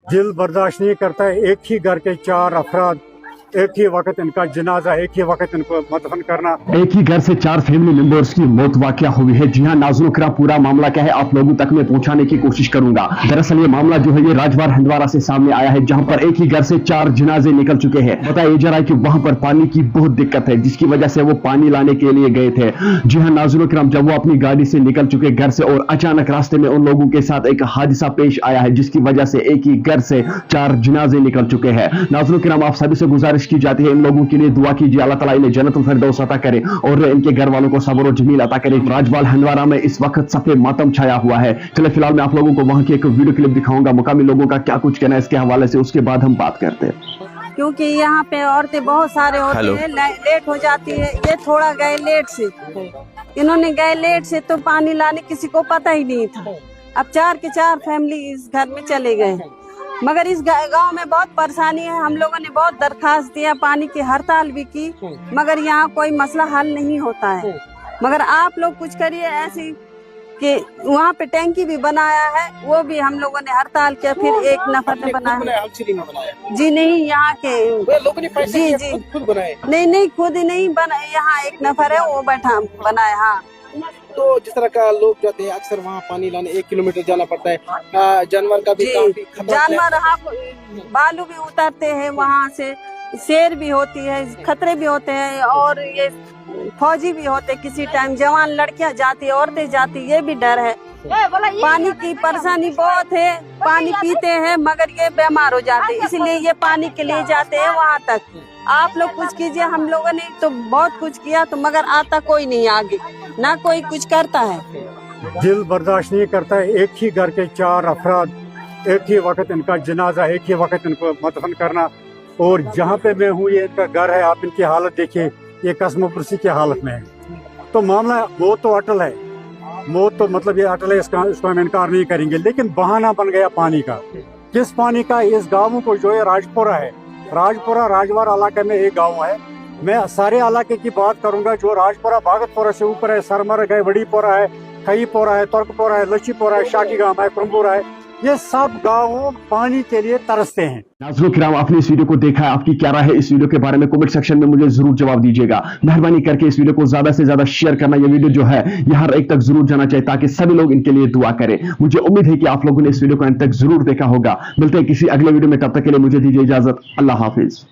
दिल बर्दाश्त नहीं करता है। एक ही घर के 4 अफराद, एक ही वक्त इनका जनाजा, एक ही वक्त इनको मदफन करना। एक ही घर से 4 फैमिली मेंबर्स की मौत वाक़या हुई है। जी हां नाज़रीन किराम, पूरा मामला क्या है आप लोगों तक मैं पहुंचाने की कोशिश करूंगा। दरअसल ये मामला जो है ये राजवार हंदवारा से सामने आया है, जहां पर एक ही घर से 4 जनाजे निकल चुके हैं। बताया जा रहा है कि वहां पर पानी की बहुत दिक्कत है, जिसकी वजह से वो पानी लाने के लिए गए थे। जी हां नाज़रीन किराम, जब वो अपनी गाड़ी से निकल चुके घर से और अचानक रास्ते में उन लोगों के साथ एक हादसा पेश आया है, जिसकी वजह से एक ही घर से 4 जनाजे निकल चुके हैं। नाज़रीन किराम, आप सभी से गुजारिश की जाती है इन लोगों के लिए दुआ कीजिए, अल्लाह ताला इन्हें जन्नतुल फिरदौस अता करे और इनके घर वालों को सब्र और जमील अता करे। राजवार हंदवारा में इस वक्त सफेद मातम छाया हुआ है। चलिए फिलहाल मैं आप लोगों को वहां की एक वीडियो क्लिप दिखाऊंगा, मुकामी लोगों का क्या कुछ कहना है इसके हवाले से, उसके बाद हम बात करते हैं। क्योंकि यहाँ पे औरतें बहुत सारे होते हैं, लेट हो जाती है। ये थोड़ा गए लेट से, इन्होंने गए लेट से तो पानी लाने किसी को पता ही नहीं था। अब 4 के 4 फैमिली इस घर में चले गए, मगर इस गांव में बहुत परेशानी है। हम लोगों ने बहुत दरखास्त दिया, पानी की हड़ताल भी की, मगर यहाँ कोई मसला हल नहीं होता है। मगर आप लोग कुछ करिए ऐसी कि वहाँ पे टैंकी भी बनाया है, वो भी हम लोगों ने हड़ताल किया, फिर एक नफर ने बनाया। जी नहीं, यहाँ के जी नहीं खुद नहीं बना, यहाँ एक नफर है वो बैठा बनाया। हाँ, तो जिस तरह का लोग जाते हैं अक्सर वहाँ पानी लाने 1 किलोमीटर जाना पड़ता है। जानवर का भी काफी खतरा है। जानवर हाँ, बालू भी उतरते हैं वहाँ से, शेर भी होती है, खतरे भी होते हैं, और ये फौजी भी होते हैं। किसी टाइम जवान लड़कियां जाती, औरतें जाती, ये भी डर है। पानी की परेशानी बहुत है, पानी पीते हैं मगर ये बीमार हो जाते हैं, इसलिए ये पानी के लिए जाते हैं वहाँ तक। आप लोग कुछ कीजिए, हम लोगों ने तो बहुत कुछ किया तो मगर आता कोई नहीं आगे, ना कोई कुछ करता है। दिल बर्दाश्त नहीं करता है। एक ही घर के 4 अफराद, एक ही वक्त इनका जनाजा, एक ही वक्त इनको मदफन करना। और जहाँ पे मैं हूँ ये इनका घर है, आप इनकी हालत देखिए, ये कसमोपुरसी की हालत में है। तो मामला मौत तो अटल है, मौत तो मतलब ये अटल है, इसको हम इनकार नहीं करेंगे, लेकिन बहाना बन गया पानी का। किस पानी का? इस गाँव को जो है राजपुरा है, राजपुरा राजवार इलाके में एक गाँव है। मैं सारे इलाके की बात करूंगा, जो राजपुरा भागतपुरा से ऊपर है, सरमर है, बड़ीपुरा है, खईपुरा है, तुर्कपुरा है, लच्छीपुरा है, शाकी गांव है, कुरमपुरा है, ये सब गाँव पानी के लिए तरसते हैं। नाज़रीन किराम, आपने इस वीडियो को देखा है, आपकी क्या राय है इस वीडियो के बारे में कमेंट सेक्शन में मुझे जरूर जवाब दीजिएगा। मेहरबानी करके इस वीडियो को ज्यादा से ज्यादा शेयर करना, ये वीडियो जो है ये हर एक तक जरूर जाना चाहिए ताकि सभी लोग इनके लिए दुआ करें। मुझे उम्मीद है कि आप लोगों ने इस वीडियो को अंत तक जरूर देखा होगा। मिलते हैं किसी अगले वीडियो में, तब तक के लिए मुझे दीजिए इजाजत। अल्लाह हाफिज।